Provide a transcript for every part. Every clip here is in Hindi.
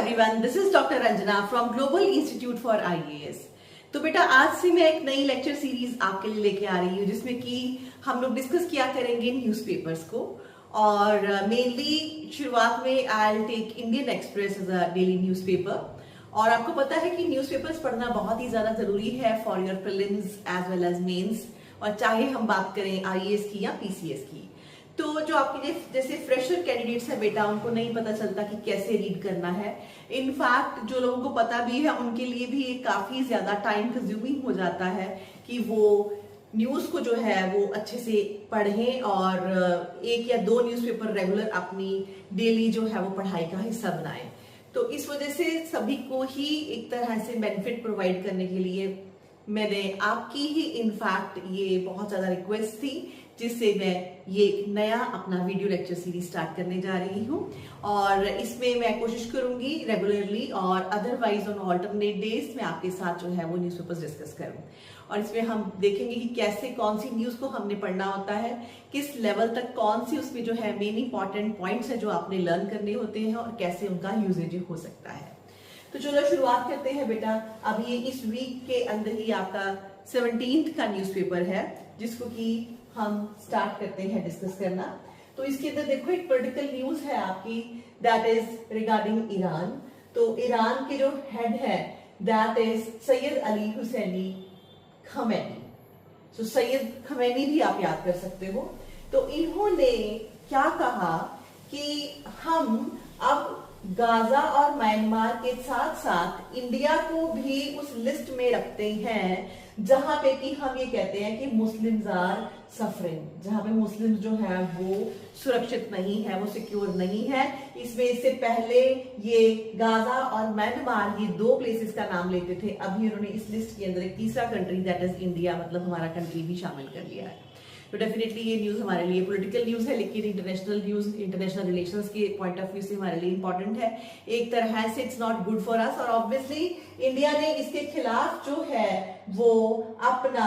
everyone, this is Dr. Ranjana from Global Institute for IAS। तो बेटा आज से मैं एक नई लेक्चर सीरीज आपके लिए लेके आ रही हूँ जिसमें कि हम लोग डिस्कस किया करेंगे न्यूज़पेपर्स को और मेनली शुरुआत में I will take Indian Express as a daily newspaper. और आपको पता है कि न्यूज़पेपर्स पढ़ना बहुत ही ज्यादा जरूरी है for your prelims as well as mains, और चाहे हम बात करें आईएएस की या पीसीएस की। तो जो आपके जैसे फ्रेशर कैंडिडेट्स है बेटा, उनको नहीं पता चलता कि कैसे रीड करना है। इनफैक्ट जो लोगों को पता भी है उनके लिए भी ये काफी ज्यादा टाइम कंज्यूमिंग हो जाता है कि वो न्यूज को जो है वो अच्छे से पढ़ें और एक या दो न्यूज़पेपर रेगुलर अपनी डेली जो है वो पढ़ाई का हिस्सा बनाएं। तो इस वजह से सभी को ही एक तरह से बेनिफिट प्रोवाइड करने के लिए मैंने आपकी ही इनफैक्ट ये बहुत ज्यादा रिक्वेस्ट थी, जिससे मैं ये नया अपना वीडियो लेक्चर सीरीज स्टार्ट करने जा रही हूँ। और इसमें मैं कोशिश करूंगी रेगुलरली और अदरवाइज ऑन ऑल्टरनेट डेज में आपके साथ जो है वो न्यूज़पेपर्स डिस्कस करूँ। और इसमें हम देखेंगे कि कैसे कौन सी न्यूज को हमने पढ़ना होता है, किस लेवल तक कौन सी उसमें जो है मेन इंपॉर्टेंट पॉइंट्स है जो आपने लर्न करने होते हैं और कैसे उनका यूजेज हो सकता है। तो चलो शुरुआत करते हैं बेटा। अब ये इस वीक के अंदर ही आपका 17th का न्यूज़पेपर है जिसको कि हम स्टार्ट करते हैं डिस्कस करना। तो इसके अंदर देखो एक पॉलिटिकल न्यूज है आपकी, दैट इज रिगार्डिंग ईरान। तो ईरान के जो हेड है दैट इज सैयद अली हुसैनी खमैनी। तो सैयद खमैनी भी आप याद कर सकते हो। तो इन्होंने क्या कहा कि हम अब गाजा और म्यांमार के साथ साथ इंडिया को भी उस लिस्ट में रखते हैं जहां पे कि हम ये कहते हैं कि मुस्लिम्स आर सफरिंग, जहां पे मुस्लिम्स जो है वो सुरक्षित नहीं है, वो सिक्योर नहीं है। इसमें इससे पहले ये गाजा और म्यांमार ये दो प्लेसेस का नाम लेते थे, अभी उन्होंने इस लिस्ट के अंदर एक तीसरा कंट्री दैट इज इंडिया, मतलब हमारा कंट्री भी शामिल कर लिया है। तो डेफिनेटली ये न्यूज हमारे लिए पॉलिटिकल न्यूज है, लेकिन इंटरनेशनल न्यूज इंटरनेशनल रिलेशंस के पॉइंट ऑफ व्यू से हमारे लिए इंपॉर्टेंट है। एक तरह से it's not good for us, और ऑब्वियसली इंडिया ने इसके खिलाफ जो है वो अपना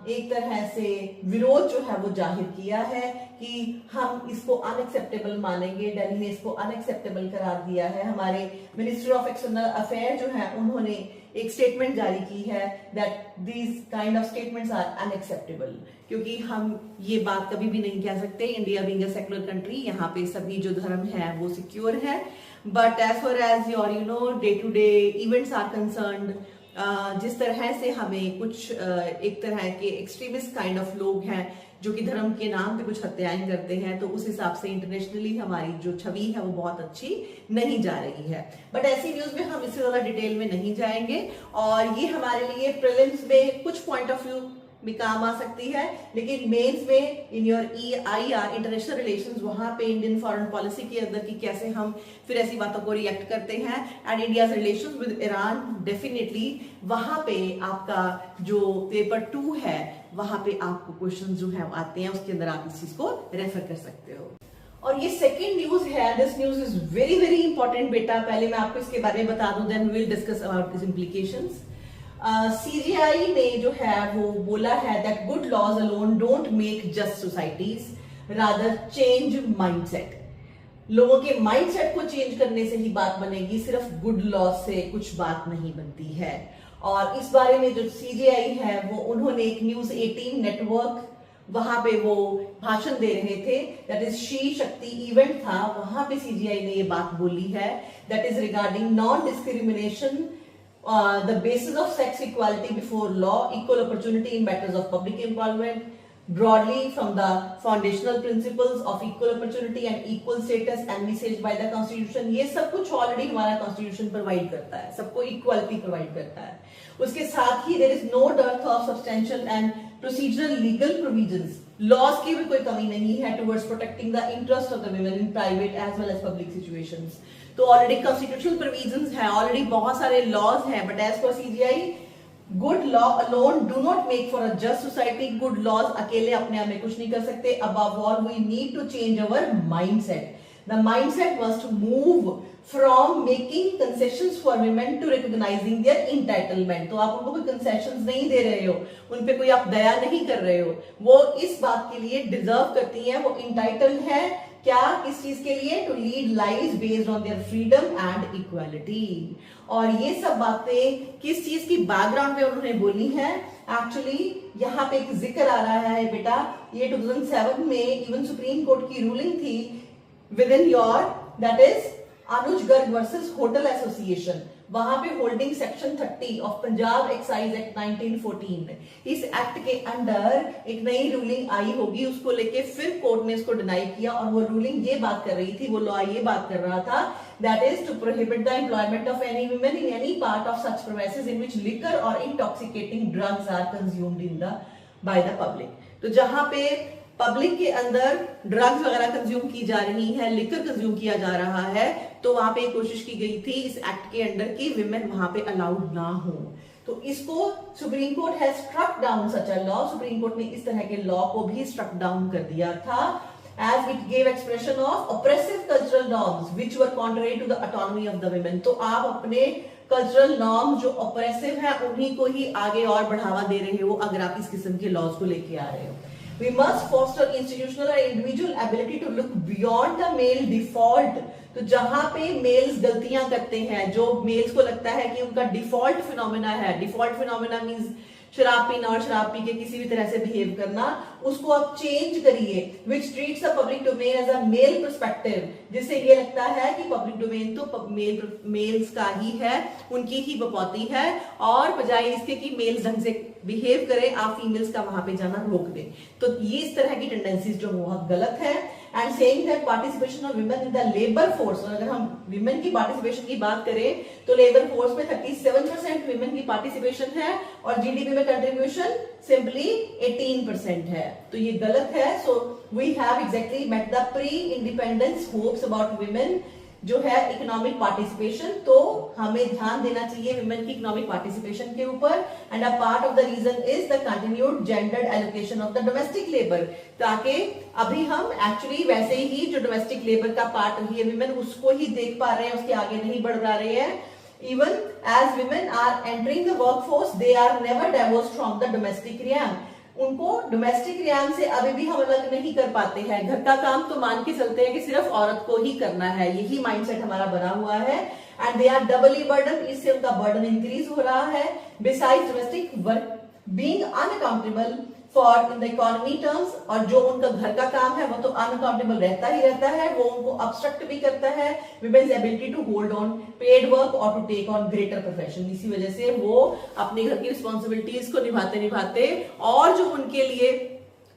एक तरह से विरोध जो है वो जाहिर किया है कि हम इसको अनएक्सेप्टेबल मानेंगे। दिल्ली ने इसको अनएक्सेप्टेबल करार दिया है। हमारे मिनिस्टर ऑफ एक्सटर्नल अफेयर जो है उन्होंने एक स्टेटमेंट जारी की है that these kind of statements are unacceptable, क्योंकि हम ये बात कभी भी नहीं कह सकते India being a secular country, यहाँ पे सभी जो धर्म है वो सिक्योर है। But as far as your day to day events are concerned, जिस तरह से हमें कुछ एक तरह के एक्सट्रीमिस्ट काइंड ऑफ लोग हैं जो कि धर्म के नाम पे कुछ हत्याएं करते हैं, तो उस हिसाब से इंटरनेशनली हमारी जो छवि है वो बहुत अच्छी नहीं जा रही है। बट ऐसी न्यूज में हम इससे ज्यादा डिटेल में नहीं जाएंगे, और ये हमारे लिए प्रीलिम्स में कुछ पॉइंट ऑफ व्यू में काम आ सकती है, लेकिन मेंस में in your EIR international relations, वहां पे इंडियन फॉरेन पॉलिसी के अंदर की कैसे हम फिर ऐसी बातों को रिएक्ट करते हैं and India's relations with Iran, definitely वहां पे आपका जो पेपर 2 है वहां पे आपको क्वेश्चन जो है आते हैं, उसके अंदर आप इस चीज को रेफर कर सकते हो। और ये सेकेंड न्यूज है, this news is very very important बेटा। पहले मैं आपको इसके बारे में बता दूं, then we will discuss about this implications. CGI ने जो है वो बोला है that good laws alone don't make just societies, rather change mindset. लोगों के माइंडसेट को चेंज करने से ही बात बनेगी, सिर्फ गुड लॉज से कुछ बात नहीं बनती है। और इस बारे में जो CGI है वो उन्होंने एक न्यूज 18 नेटवर्क वहां पे वो भाषण दे रहे थे, दैट इज शी शक्ति इवेंट था, वहां पे CGI ने ये बात बोली है that is regarding non discrimination, the basis of sex equality before law, equal opportunity in matters of public employment, broadly from the foundational principles of equal opportunity and equal status envisaged by the constitution। ये सब कुछ ऑलरेडी हमारा कॉन्स्टिट्यूशन प्रोवाइड करता है, सबको इक्वालिटी प्रोवाइड करता है। उसके साथ ही there is no dearth of substantial and procedural legal provisions, laws की भी कोई कमी नहीं है towards protecting the interest of the women in private as well as public situations। तो ऑलरेडी कॉन्स्टिट्यूशनल प्रोविजंस है, ऑलरेडी बहुत सारे लॉज हैं, but as per CGI good law alone do not make for a just society. Good laws अकेले अपने आप में कुछ नहीं कर सकते। Above all we need to change our mindset. The mindset must move from making concessions for women to recognizing their entitlement. तो आप उनको कोई कंसेशंस नहीं दे रहे हो, उन पे कोई आप दया नहीं कर रहे हो, वो इस बात के लिए डिजर्व करती हैं, वो इंटाइटल्ड है क्या, किस चीज के लिए? To lead lives based on their freedom and equality. और ये सब बातें किस चीज की बैकग्राउंड में उन्होंने बोली है? एक्चुअली यहाँ पे एक जिक्र आ रहा है बेटा, ये 2007 में इवन सुप्रीम कोर्ट की रूलिंग थी with in your, that is Anuj Garg versus hotel association. वहां पे holding section 30 of Punjab excise act 1914, इस एक्ट के अंडर एक नई रूलिंग आई होगी, उसको लेके फिर कोर्ट ने इसको डिनाई किया। और वो रूलिंग ये बात कर रही थी, वो लॉ ये बात कर रहा था, that is to prohibit the employment of any women in any part of such premises in which liquor और intoxicating drugs are consumed in the by the public. तो जहां पे पब्लिक के अंदर ड्रग्स वगैरह कंज्यूम की जा रही है, लिकर कंज्यूम किया जा रहा है, तो वहां पे कोशिश की गई थी इस एक्ट के अंडर की विमेन वहां पे अलाउड ना हो। तो इसको supreme court has struck down such a law, supreme court ने इस तरह के लॉ को भी स्ट्रक डाउन कर दिया था, as it gave expression of oppressive cultural norms which were contrary to the autonomy of the women। तो आप अपने कल्चरल नॉर्म जो ऑपरेसिव है उन्हीं को ही आगे और बढ़ावा दे रहे हो अगर आप इस किस्म के लॉज को लेके आ रहे हो। We must foster institutional and individual ability to look beyond the male default। तो जहां पे मेल्स गलतियां करते हैं, जो मेल्स को लगता है कि उनका डिफॉल्ट फिनोमेना है, डिफॉल्ट फिनोमेना मींस शराब पीना और शराब पी के किसी भी तरह से बिहेव करना, उसको आप चेंज करिए, which treats the public domain as a male perspective, जिससे ये लगता है कि पब्लिक डोमेन तो मेल्स का ही है, उनकी ही बपौती है, और बजाय इसके कि मेल्स ढंग से बिहेव करें, आप फीमेल्स का वहां पे जाना रोक दें। तो ये इस तरह की टेंडेंसीज जो बहुत गलत है। And saying that participation of women in the labour force, और अगर हम विमेन की पार्टिसिपेशन की बात करें तो लेबर फोर्स में 37% विमेन की पार्टिसिपेशन है और जीडीपी में कंट्रीब्यूशन सिंपली 18% है। तो ये गलत है। So we have exactly met the pre independence hopes about women जो है इकोनॉमिक पार्टिसिपेशन। तो हमें ध्यान देना चाहिए विमेन की इकोनॉमिक पार्टिसिपेशन के ऊपर। And a part of the reason is the continued gendered allocation of the domestic labour, ताकि अभी हम एक्चुअली वैसे ही जो डोमेस्टिक लेबर का पार्ट है विमेन, उसको ही देख पा रहे हैं, उसके आगे नहीं बढ़ पा रहे हैं। Even as women are entering the workforce, they are never divorced from the domestic realm। उनको डोमेस्टिक रियाम से अभी भी हम अलग नहीं कर पाते हैं। घर का काम तो मान के चलते हैं कि सिर्फ औरत को ही करना है, यही माइंडसेट हमारा बना हुआ है। And they are Dabali burden, इससे उनका बर्डन इंक्रीज हो रहा है। Besides domestic work being unaccountable for in the economy terms, और जो उनका घर का काम है वो तो अनअकाउंटेबल रहता ही रहता है, वो उनको ऑब्स्ट्रक्ट भी करता है women's ability to hold on paid work और to take on greater profession. इसी वजह से वो अपने घर की रिस्पॉन्सिबिलिटीज को निभाते निभाते और जो उनके लिए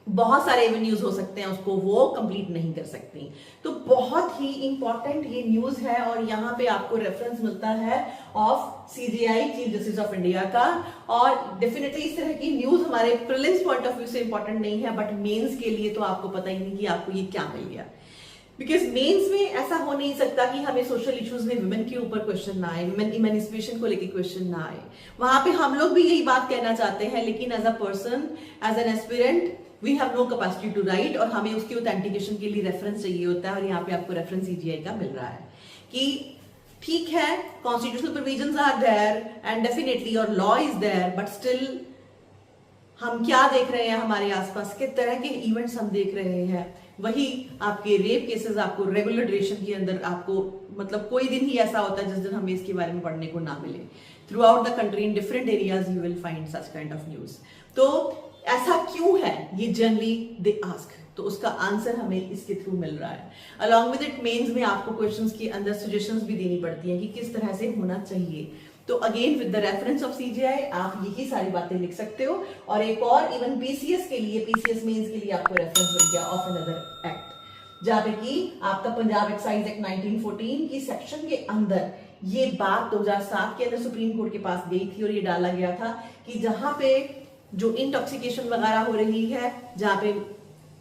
बहुत सारे एवेन्यूज हो सकते हैं उसको वो कंप्लीट नहीं कर सकती। तो बहुत ही इंपॉर्टेंट ये न्यूज है, और यहाँ पे आपको रेफरेंस मिलता है of CJI chief justice of India का। और डेफिनेटली इस तरह की न्यूज हमारे प्रीलिम्स पॉइंट ऑफ व्यू से इंपॉर्टेंट नहीं है, बट मेंस के लिए तो आपको पता ही नहीं कि आपको ये क्या मिल गया। बिकॉज मेंस में ऐसा हो नहीं सकता कि हमें सोशल इश्यूज में वुमेन के ऊपर क्वेश्चन ना आए, वुमेन इमेंसिपेशन को लेकर क्वेश्चन ना आए। वहां पे हम लोग भी यही बात कहना चाहते हैं, लेकिन as a person, as an aspirant, we have no capacity to write, और हमें उसकी ऑथेंटिकेशन के लिए रेफरेंस चाहिए होता है। और यहाँ पे आपको रेफरेंस सीजीआई का मिल रहा है कि ठीक है, constitutional provisions are there and definitely your law is there, but still हम क्या देख रहे हैं हमारे आसपास, किस तरह के इवेंट्स हम देख रहे हैं। वही आपके रेप केसेस आपको रेगुलर ड्यूरेशन के अंदर आपको मतलब कोई दिन ही ऐसा होता है जिस दिन हमें इसके बारे में पढ़ने को ना मिले। Through out the country in different areas you will find such kind of news. तो ऐसा क्यों है, ये जनरली दे आस्क, तो उसका आंसर हमें इसके थ्रू मिल रहा है। अलॉन्ग विद इट मेंस में आपको क्वेश्चंस के अंदर सजेशंस भी देनी पड़ती हैं कि किस तरह से होना चाहिए। तो again with the reference of CGI आप यही सारी बातें लिख सकते हो। और एक और इवन पीसीएस के लिए, पीसीएस मेंस के लिए आपको रेफरेंस मिल गया ऑफ अनदर एक्ट, जहां पे कि आपका पंजाब एक्साइज एक्ट 1914 की सेक्शन के अंदर ये बात 2007 के अंदर सुप्रीम कोर्ट के पास गई थी और ये डाला गया था कि जहां पे जो इंटॉक्सिकेशन वगैरह हो रही है, जहां पे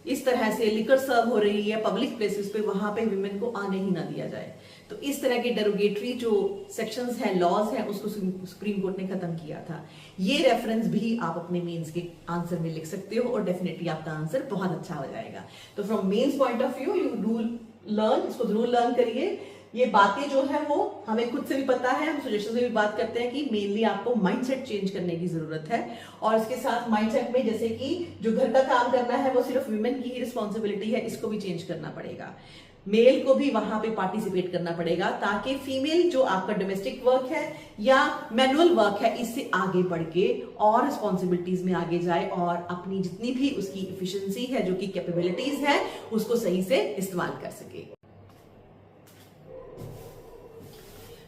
इस तरह से लिकर सर्व हो रही है पब्लिक प्लेसेस पे, वहां पे विमेन को आने ही ना दिया जाए। तो इस तरह के डेरोगेटरी जो सेक्शंस हैं, लॉज हैं, उसको सुप्रीम कोर्ट ने खत्म किया था। ये रेफरेंस भी आप अपने मेंस के आंसर में लिख सकते हो और डेफिनेटली आपका आंसर बहुत अच्छा हो जाएगा। तो from mains point of view you do learn, इसको जरूर लर्न करिए। ये बातें जो है वो हमें खुद से भी पता है, हम सजेशन में भी बात करते हैं कि मेनली आपको माइंडसेट चेंज करने की जरूरत है। और इसके साथ माइंडसेट में जैसे कि जो घर का काम करना है वो सिर्फ वुमेन की ही रिस्पॉन्सिबिलिटी है, इसको भी चेंज करना पड़ेगा। मेल को भी वहां पे पार्टिसिपेट करना पड़ेगा ताकि फीमेल जो आपका डोमेस्टिक वर्क है या मैनुअल वर्क है इससे आगे बढ़ के और रिस्पॉन्सिबिलिटीज में आगे जाए और अपनी जितनी भी उसकी इफिशिएंसी है, जो कि कैपेबिलिटीज है, उसको सही से इस्तेमाल कर सके।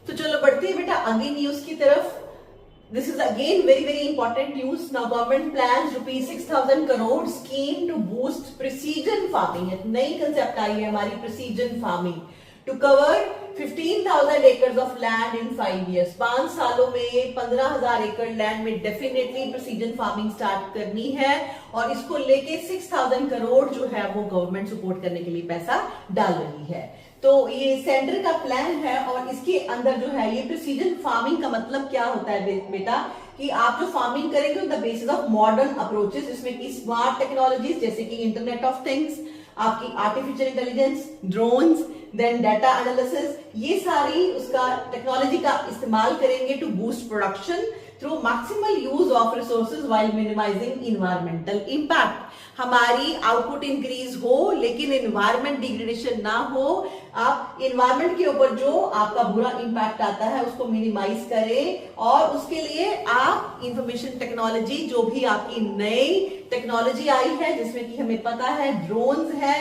तो चलो बढ़ते हैं बेटा आगे न्यूज की तरफ। This is again very important news. Now government plans ₹6,000 crore scheme to boost precision farming. एक नई कंसेप्ट आई है हमारी precision farming to cover 15,000 acres of land in 5 years. 5 सालों में 15,000 एकड़ लैंड में डेफिनेटली प्रिसीजन फार्मिंग स्टार्ट करनी है और इसको लेके 6,000 करोड़ जो है वो गवर्नमेंट सपोर्ट करने के लिए पैसा डाल रही है। तो ये सेंटर का प्लान है और इसके अंदर जो है ये प्रिसीजन फार्मिंग का मतलब क्या होता है बेटा, कि आप जो फार्मिंग करेंगे on the basis of modern approaches, जिसमें कि स्मार्ट टेक्नोलॉजीज जैसे कि इंटरनेट ऑफ थिंग्स, आपकी artificial intelligence, drones, then data analysis, ये सारी उसका टेक्नोलॉजी का इस्तेमाल करेंगे to boost production through maximal use of resources while minimizing environmental impact. हमारी आउटपुट इंक्रीज हो लेकिन एनवायरमेंट डिग्रेडेशन ना हो। आप एनवायरमेंट के ऊपर जो आपका बुरा इंपैक्ट आता है उसको मिनिमाइज करें और उसके लिए आप इंफॉर्मेशन टेक्नोलॉजी, जो भी आपकी नई टेक्नोलॉजी आई है जिसमें कि हमें पता है ड्रोन्स है,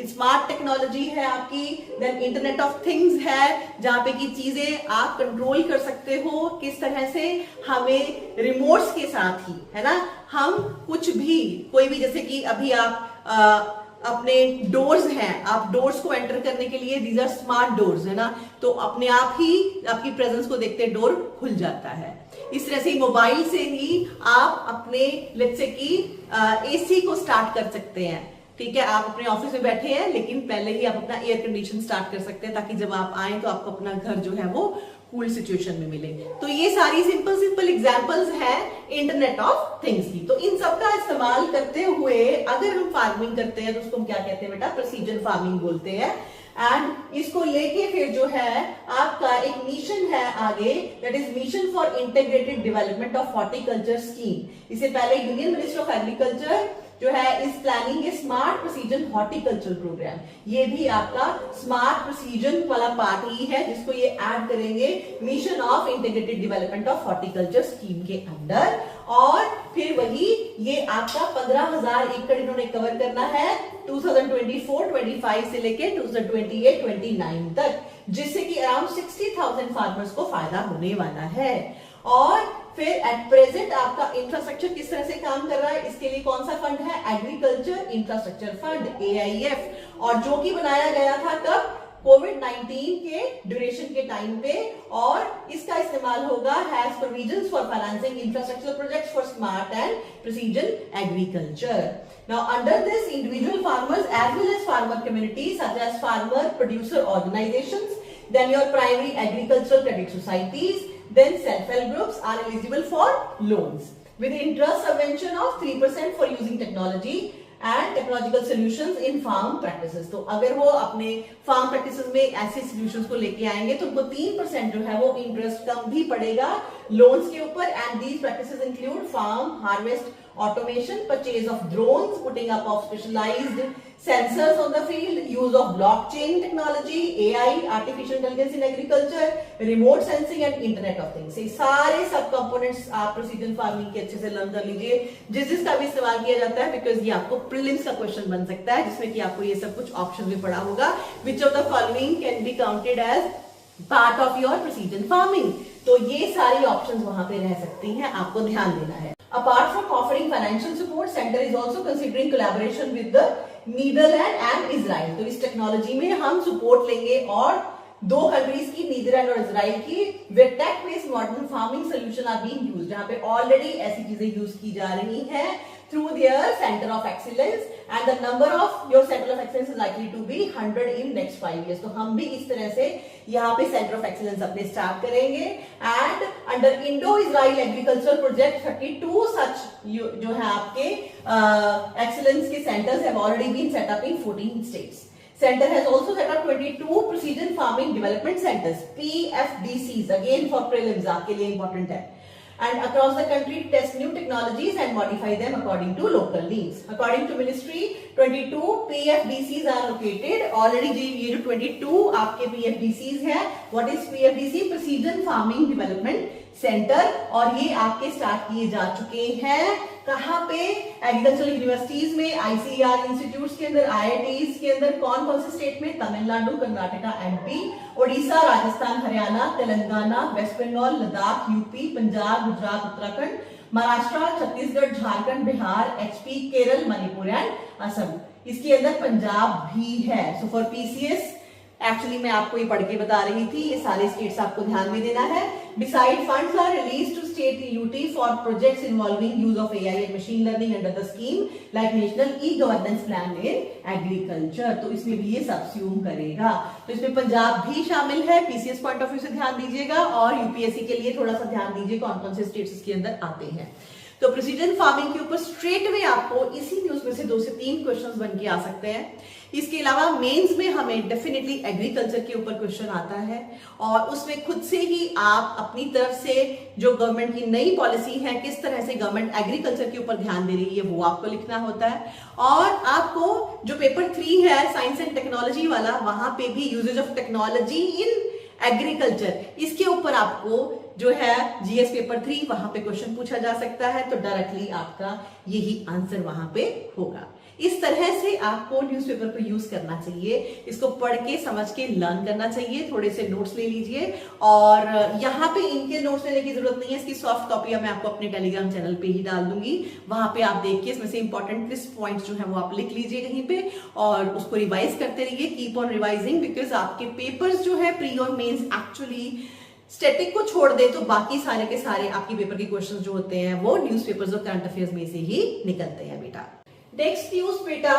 स्मार्ट टेक्नोलॉजी है आपकी, देन इंटरनेट ऑफ थिंग्स है जहां पे की चीजें आप कंट्रोल कर सकते हो किस तरह से, हमें रिमोट्स के साथ ही, है ना, हम कुछ भी कोई भी, जैसे कि अभी आप अपने डोर्स हैं, आप डोर्स को एंटर करने के लिए दीज आर स्मार्ट डोर्स, है ना, तो अपने आप ही आपकी प्रेजेंस को देखते डोर खुल जाता है। इस तरह से मोबाइल से ही आप अपने लेट्स से कि एसी को स्टार्ट कर सकते हैं। ठीक है, आप अपने ऑफिस में बैठे हैं लेकिन पहले ही आप अपना एयर कंडीशन स्टार्ट कर सकते हैं ताकि जब आप आए तो आपको अपना घर जो है वो कूल सिचुएशन में मिले। तो ये सारी सिंपल एग्जांपल्स हैं इंटरनेट ऑफ थिंग्स की। तो इन सब का इस्तेमाल करते हुए अगर हम फार्मिंग करते हैं तो उसको हम क्या कहते हैं बेटा, प्रिसीजन फार्मिंग बोलते हैं। एंड इसको लेके फिर जो है आपका एक मिशन है आगे, that is mission for integrated development of horticulture scheme. इससे पहले यूनियन मिनिस्टर ऑफ एग्रीकल्चर जो है इस प्लानिंग ए स्मार्ट प्रिसीजन हॉर्टिकल्चर प्रोग्राम। ये भी आपका स्मार्ट प्रिसीजन वाला पार्ट ही है जिसको ये ऐड करेंगे mission of integrated development of horticulture scheme के अंदर। और फिर वही ये आपका 15,000 एकड़ इन्होंने कवर करना है 2024-25 से लेके 2028-29 तक, जिससे कि अराउंड 60,000 फार्मर्स को फायदा होने वाला है। और फिर एट प्रेजेंट आपका इंफ्रास्ट्रक्चर किस तरह से काम कर रहा है, इसके लिए कौन सा फंड है, एग्रीकल्चर इंफ्रास्ट्रक्चर फंड AIF, और जो कि बनाया गया था कब, कोविड-19 के ड्यूरेशन के टाइम पे, और इसका इस्तेमाल होगा has provisions for financing infrastructure projects for smart and precision agriculture. Now under this, individual farmers as well as farmer communities such as farmer producer organizations, then your primary agricultural credit societies, then self-help groups are eligible for loans with interest subvention of 3% for using technology and technological solutions in farm practices। तो अगर वो अपने farm practices में ऐसे solutions को लेके आएंगे तो उनको 3% जो है वो इंटरेस्ट कम भी पड़ेगा लोन्स के ऊपर। And these practices include farm harvest automation, purchase of drones, putting up of specialized sensors on the field, use of blockchain technology, AI, artificial intelligence in agriculture, remote sensing and internet of things। ये सारे सब कंपोनेंट्स आप प्रिसीजन फार्मिंग के अच्छे से लर्न कर लीजिए, जिसका भी इस्तेमाल किया जाता है, बिकॉज ये आपको प्रीलिम्स का क्वेश्चन बन सकता है जिसमें कि आपको ये सब कुछ ऑप्शन में पढ़ा होगा, which of the following can be counted as part of your precision farming. तो ये सारी ऑप्शंस वहां पे रह सकती हैं, आपको ध्यान देना है। Apart from offering financial support, Center is also considering collaboration with the Netherlands and Israel। तो इस टेक्नोलॉजी में हम सपोर्ट लेंगे और दो कंट्रीज की, नीदरलैंड और इजराइल की, where tech based modern farming solution are being used, जहां पे ऑलरेडी ऐसी चीजें यूज की जा रही हैं through their center of excellence, and the number of your center of excellence is likely to be 100 in next 5 years। तो हम भी इस तरह से यहाँ पे सेंटर ऑफ एक्सीलेंस अपने स्टार्ट करेंगे। And under Indo Israel agriculture project 32 such जो है आपके एक्सीलेंस के centres have already been set up in 14 states. Center has also set up 22 Precision Farming Development Centers, PFDCs, again for prelims, आपके लिए important है. And across the country to test new technologies and modify them according to local needs. According to Ministry, 22 PFDCs are located. Already ये जो 22 आपके PFDCs हैं, what is PFDC? Precision Farming Development Center, और ये आपके स्टार्ट किए जा चुके हैं. कहाँ पे? एग्रीकल्चरल यूनिवर्सिटीज में, आईसीआर इंस्टीट्यूट्स के अंदर, आईआईटीज के अंदर. कौन कौन से स्टेट में? Tamil Nadu, Karnataka, MP, Odisha, Rajasthan, Haryana, Telangana, West Bengal, Ladakh, UP, Punjab, Gujarat, Uttarakhand, Maharashtra, Chhattisgarh, Jharkhand, Bihar, HP, Kerala, Manipur and Assam. इसके अंदर पंजाब भी है. सो फॉर पीसीएस एक्चुअली मैं आपको ये पढ़ के बता रही थी, ये सारे स्टेट्स आपको ध्यान में देना है. Besides, funds are released to state UT for projects involving use of AI and machine learning under the scheme like National E-Governance Plan in Agriculture. तो इसमें भी ये सबस्यूम करेगा. तो इसमें पंजाब भी शामिल है. पीसीएस पॉइंट ऑफ व्यू से ध्यान दीजिएगा और यूपीएससी के लिए थोड़ा सा ध्यान दीजिए कौन कौन से स्टेट्स इसके अंदर आते हैं. तो प्रिसीजन फार्मिंग के ऊपर स्ट्रेट में आपको इसी न्यूज में से 2 से 3 क्वेश्चंस बन के आ सकते हैं. इसके अलावा मेंस में हमें डेफिनेटली एग्रीकल्चर के ऊपर क्वेश्चन आता है और उसमें खुद से ही आप अपनी तरफ से जो गवर्नमेंट की नई पॉलिसी है, किस तरह से गवर्नमेंट एग्रीकल्चर के ऊपर ध्यान दे रही है, वो आपको लिखना होता है. और आपको जो पेपर 3 है साइंस एंड टेक्नोलॉजी वाला, वहां पे भी usages of technology in agriculture, इसके ऊपर आपको जो है जीएस पेपर 3 वहां पे क्वेश्चन पूछा जा सकता है. तो डायरेक्टली आपका यही आंसर वहां पे होगा. इस तरह से आपको न्यूज़पेपर को यूज करना चाहिए. इसको पढ़ के समझ के लर्न करना चाहिए. थोड़े से नोट्स ले लीजिए और यहाँ पे इनके नोट्स लेने की जरूरत नहीं है. इसकी सॉफ्ट कॉपी मैं आपको अपने टेलीग्राम चैनल पे ही डाल दूंगी. वहां पे आप देख के इसमें से इंपॉर्टेंट ट्विस्ट पॉइंट्स जो है वो आप लिख लीजिए कहीं पे और उसको रिवाइज करते रहिए. कीप ऑन रिवाइजिंग बिकॉज आपके पेपर्स जो है प्री और मेन्स एक्चुअली स्टैटिक को छोड़ दे तो बाकी सारे के सारे आपके पेपर के क्वेश्चंस जो होते हैं वो न्यूज़पेपर्स और करंट अफेयर्स में से ही निकलते हैं बेटा. नेक्स्ट न्यूज बेटा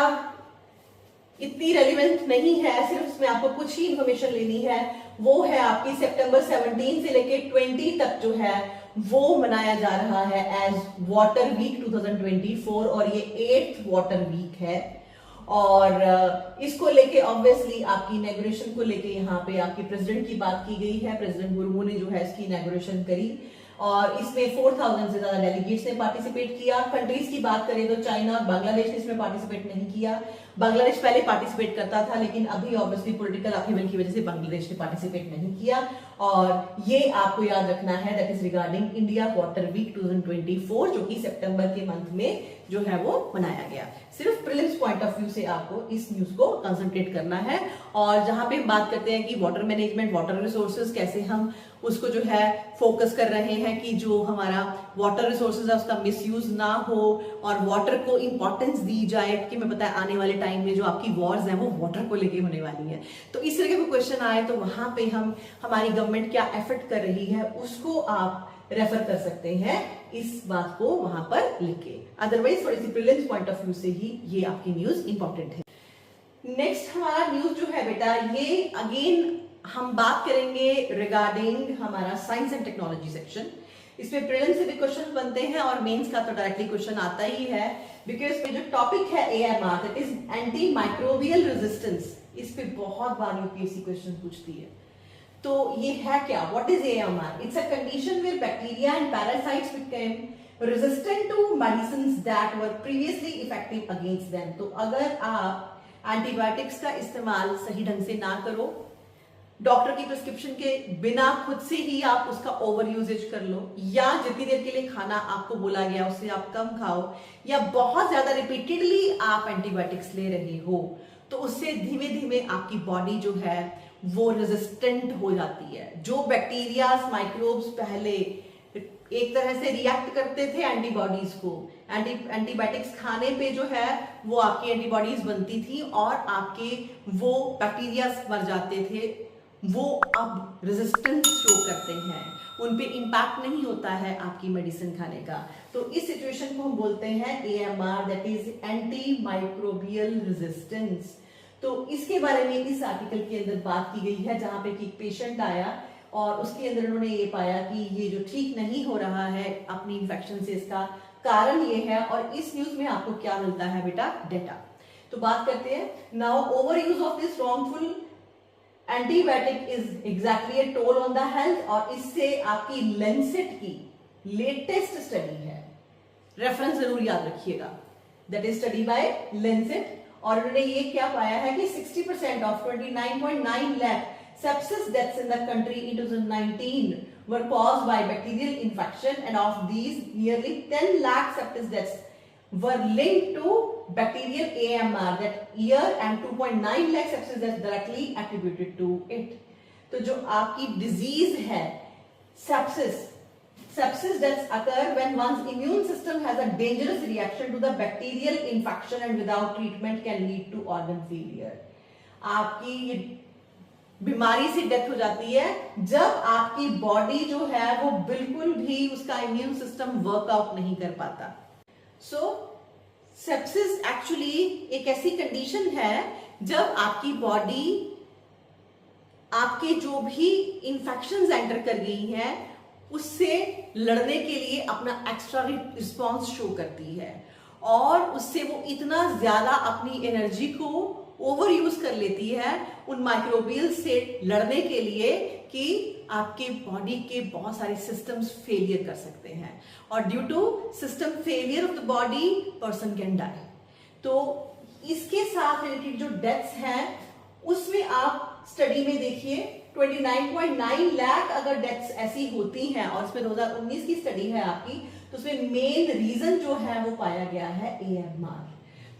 इतनी रेलिवेंट नहीं है, सिर्फ इसमें आपको कुछ ही इंफॉर्मेशन लेनी है. वो है आपकी सितंबर 17 से लेके 20 तक जो है वो मनाया जा रहा है एज वाटर वीक 2024 और ये 8th वाटर वीक है. और इसको लेके ऑब्वियसली आपकी इनॉग्रेशन को लेके यहाँ पे आपकी प्रेसिडेंट की बात की गई है. प्रेसिडेंट मुर्मू ने जो है इसकी इनॉग्रेशन करी और इसमें 4000 से ज्यादा डेलीगेट्स ने पार्टिसिपेट किया. कंट्रीज की बात करें तो चाइना और बांग्लादेश ने इसमें पार्टिसिपेट नहीं किया. बांग्लादेश पहले पार्टिसिपेट करता था लेकिन अभी ऑब्वियसली पॉलिटिकल अपहीवल की वजह से बांग्लादेश ने पार्टिसिपेट नहीं किया. और ये आपको याद रखना है that is regarding India water week 2024 जो कि सितंबर के मंथ में जो है वो मनाया गया. सिर्फ प्रीलिम्स पॉइंट ऑफ व्यू से आपको इस न्यूज को कंसंट्रेट करना है. और जहां पे हम बात करते हैं कि वाटर मैनेजमेंट, वाटर रिसोर्सेज कैसे हम उसको जो है फोकस कर रहे हैं कि जो हमारा वाटर रिसोर्सेज है उसका मिसयूज ना हो और वाटर को इंपॉर्टेंस दी जाए. कि मैं पता है आने वाले टाइम में जो आपकी वॉर्स हैं वो वाटर को लेके होने वाली है. तो इस तरह के कोई क्वेश्चन आए तो वहां पे हम हमारी गवर्नमेंट क्या एफर्ट कर रही है उसको आप रेफर कर सकते हैं इस बात को वहां पर लिख के. अदरवाइज थोड़ी सी प्रीलिम्स पॉइंट ऑफ व्यू से ही ये आपकी न्यूज इंपॉर्टेंट है. नेक्स्ट हमारा न्यूज जो है बेटा ये अगेन हम बात करेंगे रिगार्डिंग हमारा साइंस एंड टेक्नोलॉजी सेक्शन. इसमें प्रीलिम्स से भी क्वेश्चन बनते हैं और मेंस का तो डायरेक्टली क्वेश्चन आता ही है बिकॉज इसमें जो टॉपिक है AMR that is anti microbial resistance. इस पे बहुत बार यूपीएससी क्वेश्चन पूछती है. तो ये है क्या? What is AMR? It's a condition where bacteria and parasites become resistant to medicines that were previously effective against them. तो अगर आप एंटीबायोटिक्स का इस्तेमाल सही ढंग से ना करो, डॉक्टर की प्रिस्क्रिप्शन के बिना खुद से ही आप उसका ओवर यूजेज कर लो, या जितनी देर के लिए खाना आपको बोला गया उससे आप कम खाओ, या बहुत ज्यादा रिपीटेडली आप एंटीबायोटिक्स ले रहे हो, तो उससे धीमे धीमे आपकी बॉडी जो है वो रेजिस्टेंट हो जाती है. जो बैक्टीरिया माइक्रोब्स पहले एक तरह से रिएक्ट करते थे एंटीबॉडीज को, एंटीबायोटिक्स खाने पे जो है वो आपकी एंटीबॉडीज बनती थी और आपके वो बैक्टीरिया मर जाते थे, वो अब रेजिस्टेंस शो करते हैं, उन पे इंपैक्ट नहीं होता है आपकी मेडिसिन खाने का. तो इस सिचुएशन को हम बोलते हैं AMR that is anti microbial resistance. तो इसके बारे में इस आर्टिकल के अंदर बात की गई है जहां पे कि एक पेशेंट आया और उसके अंदर उन्होंने ये पाया कि ये जो ठीक नहीं हो रहा है अपनी इन्फेक्शन से, इसका कारण ये है. और इस न्यूज में आपको क्या मिलता है बेटा? डेटा. तो बात करते हैं now over use of this wrongful antibiotic is exactly A toll on the health, और इससे आपकी लेंसेट की लेटेस्ट स्टडी है, रेफरेंस जरूर याद रखिएगा, that is study bye Lancet, और उन्होंने ये क्या पाया है कि 60% of 29.9 lakh sepsis deaths in the country in 2019 were caused by bacterial infection, and of these nearly 10 lakh sepsis deaths were linked to bacterial AMR that year, and 2.9 lakh sepsis deaths directly attributed to it. तो जो आपकी डिजीज है sepsis deaths occur when one's immune system has a dangerous reaction to the bacterial infection and without treatment can lead to organ failure. आपकी बीमारी से डेथ हो जाती है जब आपकी बॉडी जो है वो बिल्कुल भी उसका इम्यून सिस्टम वर्कआउट नहीं कर पाता। सो सेप्सिस एक्चुअली एक ऐसी कंडीशन है जब आपकी बॉडी आपके जो भी इंफेक्शंस एंटर कर गई हैं उससे लड़ने के लिए अपना एक्स्ट्रा रिस्पॉन्स शो करती है, और उससे वो इतना ज्यादा अपनी एनर्जी को ओवर यूज कर लेती है उन माइक्रोबियल से लड़ने के लिए कि आपके बॉडी के बहुत सारे सिस्टम्स फेलियर कर सकते हैं, और due to system failure of the body person can die. तो इसके साथ रिलेटेड जो डेथ्स हैं उसमें आप स्टडी में देखिए 29.9 लाख अगर डेथ्स ऐसी होती हैं, और उसमें 2019 की स्टडी है आपकी, तो उसमें मेन रीजन जो है वो पाया गया है AMR,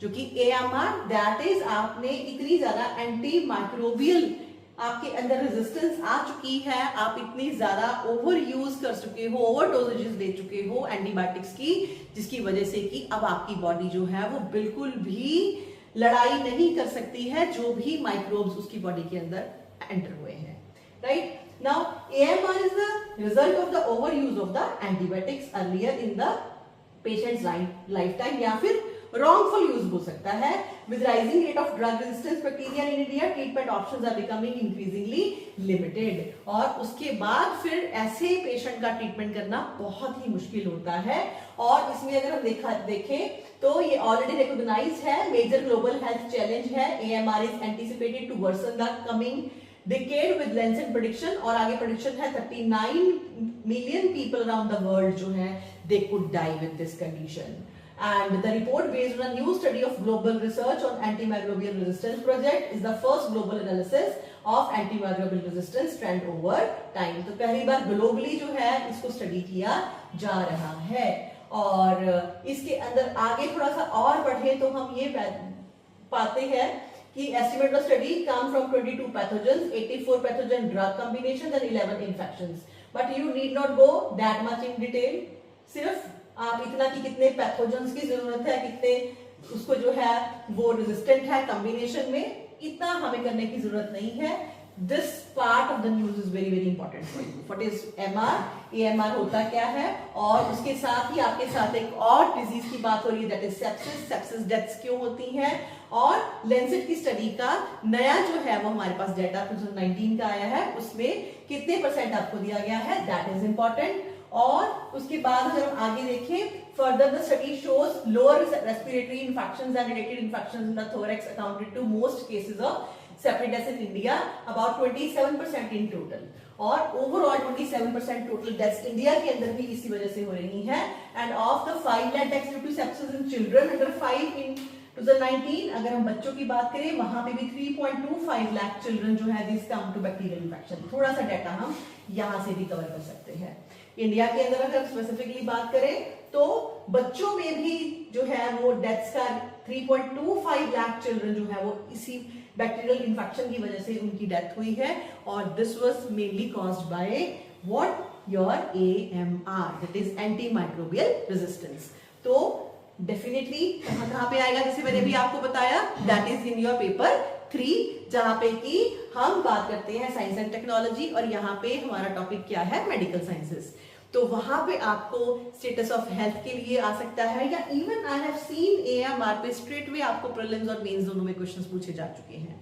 जो कि AMR दैट इज आपने इतनी ज्यादा एंटी माइक्रोबियल आपके अंदर रेजिस्टेंस आ चुकी है, आप इतनी ज्यादा ओवर यूज कर चुके हो, ओवर डोजेजेस ले चुके हो एंटीबायोटिक्स की, जिसकी वजह से कि अब आपकी बॉडी जो है वो बिल्कुल भी लड़ाई नहीं कर सकती है जो भी माइक्रोब्स उसकी बॉडी के अंदर एंटर हुए हैं, right. Now AMR is the result of the over use of the antibiotics earlier in the patients life time, या फिर wrongful यूज हो सकता है। With rising rate of drug resistance bacteria in India, treatment options are becoming increasingly limited, और उसके बाद फिर ऐसे पेशेंट का ट्रीटमेंट करना बहुत ही मुश्किल होता है, और इसमें अगर हम देखें तो ये ऑलरेडी रिकॉग्नाइज्ड है, मेजर ग्लोबल हेल्थ चैलेंज है। AMR is anticipated to worsen the coming decade with Lancet prediction, और आगे prediction है 39 million people around the world जो है they could die with this condition. And the report based on a new study of global research on antimicrobial resistance project is the first global analysis of antimicrobial resistance trend over time. तो पहली बार ग्लोबली जो है इसको स्टडी किया जा रहा है, और इसके अंदर आगे थोड़ा सा और बढ़े तो हम ये पाते हैं कि estimate the study come from 22 pathogens, 84 pathogen drug combinations and 11 infections. But you need not go that much in detail. सिर्फ आप इतना कि कितने पैथोजेंस की जरूरत है, कितने उसको जो है वो रेजिस्टेंट है कॉम्बिनेशन में, इतना हमें करने की जरूरत नहीं है। This part of the news is very very important for you. What is MR, AMR होता क्या है, और उसके साथ ही आपके साथ एक और डिजीज की बात हो रही है, दैट इज सेप्सिस डेथ्स क्यों होती हैं, और लेंसेट की स्टडी का नया जो है वो हमारे पास डेटा 2019 का आया है, उसमें कितने % आपको दिया गया है, दैट इज इंपॉर्टेंट। और उसके बाद अगर हम आगे देखें, further the study shows lower respiratory infections and related infections in the thorax accounted to most cases of separate deaths in India, about 27% in total, और ओवरऑल 27% टोटल डेथ्स इंडिया के अंदर भी इसी वजह से हो रही हैं। And of the 5 lakh deaths due to sepsis in children under 5 in 2019, अगर हम बच्चों की बात करें वहां पे भी 3.25 लाख चिल्ड्रन जो है this come to bacterial infection. थोड़ा सा डाटा हम यहां से भी कवर कर सकते हैं। इंडिया के अंदर अगर स्पेसिफिकली बात करें तो बच्चों में भी जो है वो डेथ्स का 3.25 लाख चिल्ड्रन जो है वो इसी बैक्टीरियल इन्फेक्शन की वजह से उनकी डेथ हुई है, और this was mainly caused by what, your AMR, that is anti microbial resistance. तो डेफिनेटली कहां पे आएगा, जैसे मैंने भी आपको बताया, that is in your paper 3, जहां पे कि हम बात करते हैं साइंस एंड टेक्नोलॉजी, और यहाँ पे हमारा टॉपिक क्या है, मेडिकल साइंसेस। तो वहां पे आपको स्टेटस ऑफ हेल्थ के लिए आ सकता है, या even I have seen AMR पे स्ट्रेट वे आपको प्रीलिम्स और मेंस दोनों में क्वेश्चंस पूछे जा चुके हैं।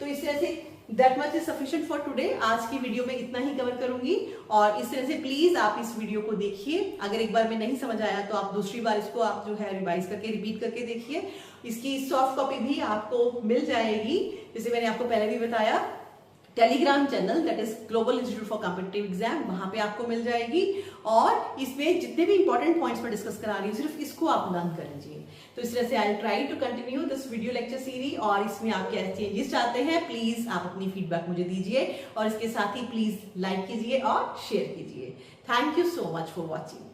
तो इस तरह say that much is sufficient for today. आज की वीडियो में इतना ही कवर करूंगी और इस तरह से प्लीज आप इस वीडियो को देखिए। अगर एक बार में नहीं समझ आया तो आप दूसरी बार इसको आप जो है रिवाइज करके रिपीट करके देखिए। इसकी सॉफ्ट कॉपी भी आपको मिल जाएगी, जैसे मैंने आपको पहले भी बताया, Telegram channel that is global institute for competitive exam, वहां पे आपको मिल जाएगी। और इसमें जितने भी इंपॉर्टेंट पॉइंट्स मैं डिस्कस करा रही हूँ सिर्फ इसको आप लर्न कर लीजिए। तो इस तरह से I try to continue this video lecture series, और इसमें आप क्या चेंजेस चाहते हैं प्लीज आप अपनी फीडबैक मुझे दीजिए, और इसके साथ ही प्लीज लाइक कीजिए और शेयर कीजिए। Thank you so much for watching.